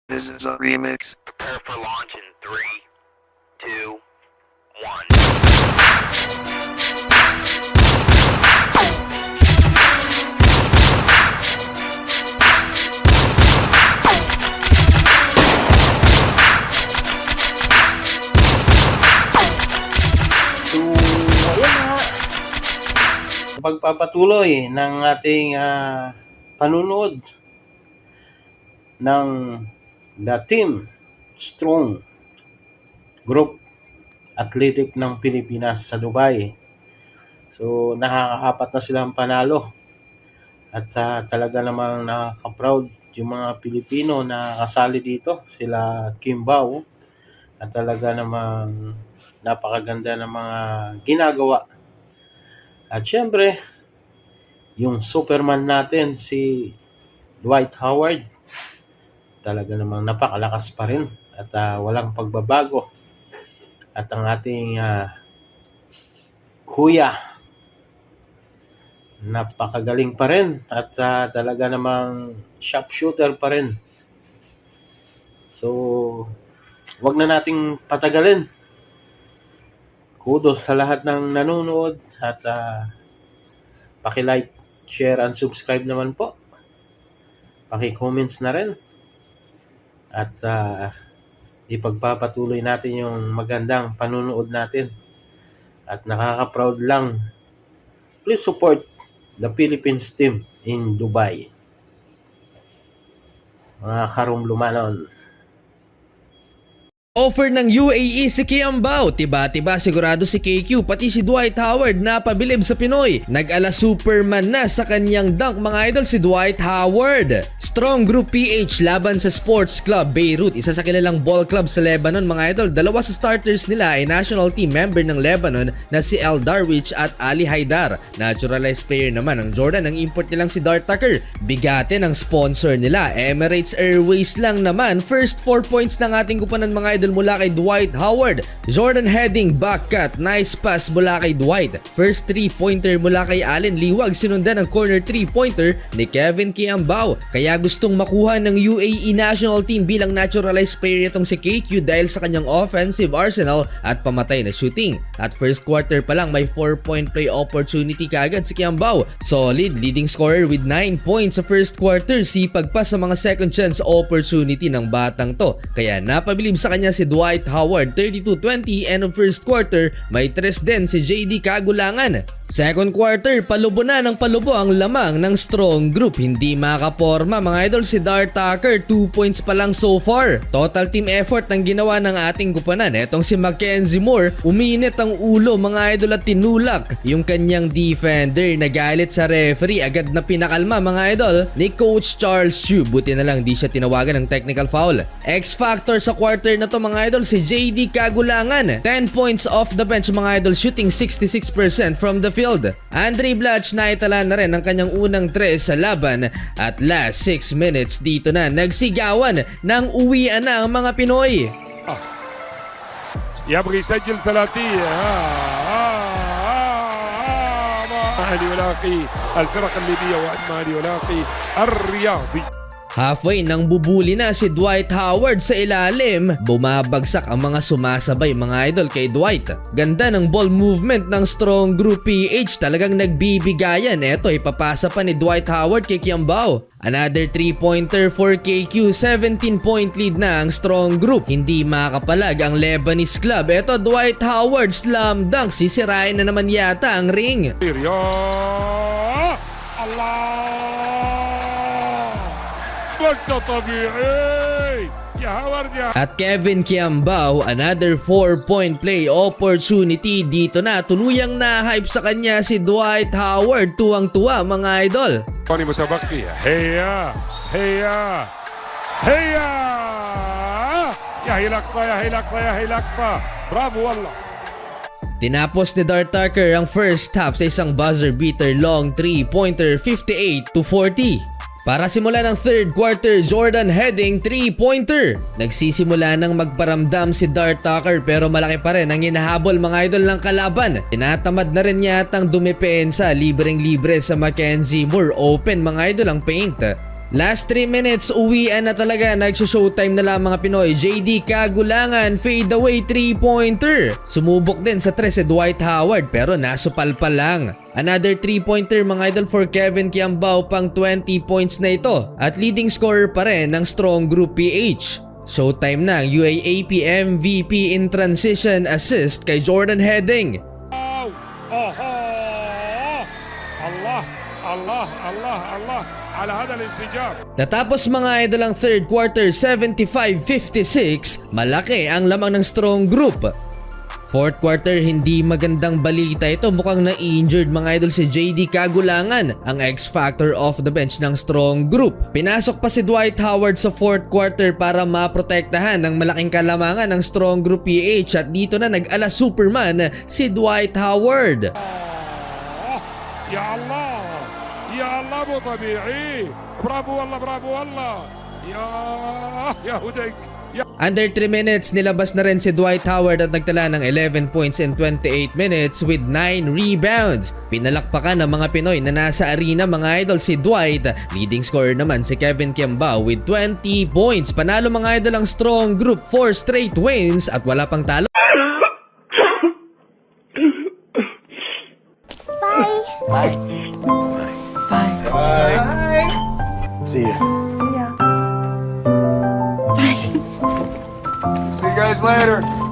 This is a remix. Prepare for launch in 3, 2, 1. So, ayan na. Pagpapatuloy ng ating panunood ng The Team Strong Group Athletic ng Pilipinas sa Dubai. So, nakakaapat na silang panalo. At talaga namang nakaka-proud yung mga Pilipino na kasali dito. Sila Kim Bao. At talaga namang napakaganda ng mga ginagawa. At syempre, yung Superman natin, si Dwight Howard, talaga namang napakalakas pa rin at walang pagbabago. At ang ating kuya, napakagaling pa rin at talaga namang sharpshooter pa rin. So, wag na nating patagalin. Kudos sa lahat ng nanonood at paki-like, share, and subscribe naman po. Paki-comments na rin. At ipagpapatuloy natin yung magandang panunood natin. At nakaka-proud lang. Please support the Philippines team in Dubai. Mga karumlumanon. Offer ng UAE si Kiambao, tiba-tiba sigurado si KQ pati si Dwight Howard na pabilib sa Pinoy. Nag-ala Superman na sa kanyang dunk mga idol si Dwight Howard. Strong Group PH laban sa Sports Club Beirut, isa sa kilalang ball club sa Lebanon mga idol. Dalawa sa starters nila ay national team member ng Lebanon na si El Darwish at Ali Haidar. Naturalized player naman ng Jordan, ang import nilang si Dart Tucker. Bigate ng sponsor nila, Emirates Airways lang naman. First 4 points ng ating kupanan mga idol mula kay Dwight Howard. Jordan heading back cut, nice pass mula kay Dwight. First 3-pointer mula kay Allen Liwag, sinundan ng corner 3-pointer ni Kevin Kiambao. Kaya gustong makuha ng UAE national team bilang naturalized player itong si KQ dahil sa kanyang offensive arsenal at pamatay na shooting. At first quarter pa lang may 4-point play opportunity kaagad si Kiambao. Solid leading scorer with 9 points sa first quarter, sipag pa sa mga second chance opportunity ng batang to. Kaya napabilib sa kanya si Dwight Howard. 32-20 end of first quarter, may 3 din si JD Kagulangan. Second quarter, palubo na ng palubo ang lamang ng Strong Group. Hindi makaporma mga idol si Dart Tucker, 2 points pa lang so far. Total team effort ng ginawa ng ating kupanan. Etong si Mackenzie Moore, uminit ang ulo mga idol at tinulak yung kanyang defender. Nagalit sa referee, agad na pinakalma mga idol ni Coach Charles Yu. Buti na lang di siya tinawagan ng technical foul. X-factor sa quarter na to mga idol si JD Kagulangan. 10 points off the bench mga idol, shooting 66% from the field. Andre Blatch naitala na rin ang kanyang unang 3 sa laban at last 6 minutes dito na nagsigawan ng uwian na ang mga Pinoy. يبغي يسجل 30 مهدي ولاقي الفرق الليبية ومهدي ولاقي الرياضي. Halfway nang bubuli na si Dwight Howard sa ilalim, bumabagsak ang mga sumasabay mga idol kay Dwight. Ganda ng ball movement ng Strong Group PH, talagang nagbibigayan. Eto, ipapasa pa ni Dwight Howard kay Kiambao. Another 3-pointer for KQ, 17-point lead na ang Strong Group. Hindi makapalag ang Lebanese club. Eto, Dwight Howard slam dunk, sisirain na naman yata ang ring. يا الله انت طبيعي يا هاورد يا. At Kevin Kiambao, another 4-point play opportunity. Dito na, tuluyang na-hype sa kanya si Dwight Howard. Tuwang-tuwa mga idol. ثاني مسابقة هيا هيا هيا يا هي لقطة يا هي لقطة يا هي لقطة برافو والله. Tinapos ni Dart Tucker ang first half sa isang buzzer beater long 3-pointer, 58-40. Para simula ng third quarter, Jordan heading 3-pointer. Nagsisimula ng magparamdam si Dart Tucker pero malaki pa rin ang hinahabol mga idol ng kalaban. Tinatamad na rin yatang dumepensa, libreng-libre sa Mackenzie Moore. Open mga idol ang paint. Last 3 minutes, uwian na talaga. Nagsho-showtime na lang mga Pinoy. JD Kagulangan, fade away 3-pointer. Sumubok din sa 3 si Dwight Howard pero nasupal pa lang. Another 3-pointer mga idol for Kevin Kiambao, pang 20 points na ito. At leading scorer pa rin ng Strong Group PH. Showtime na ang UAAP MVP in transition assist kay Jordan Heading. Oh, oh, oh. Allah, Allah, Allah, Allah. على هذا الانسجام. Natapos mga idol ang third quarter 75-56, malaki ang lamang ng Strong Group. Fourth quarter, hindi magandang balita ito. Mukhang na-injured mga idol si JD Kagulangan, ang X-factor off the bench ng Strong Group. Pinasok pa si Dwight Howard sa fourth quarter para maprotektahan ng malaking kalamangan ng Strong Group PH at dito na nag-ala Superman si Dwight Howard. يا الله يا الله مو طبيعي. برافو والله برافو والله يا هديك. Under 3 minutes, nilabas na rin si Dwight Howard at nagtala ng 11 points in 28 minutes with 9 rebounds. Pinalakpakan ng mga Pinoy na nasa arena mga idol si Dwight. Leading scorer naman si Kevin Kiambao with 20 points. Panalo mga idol ang Strong Group, 4 straight wins at wala pang talo. See ya. See ya. See you guys later.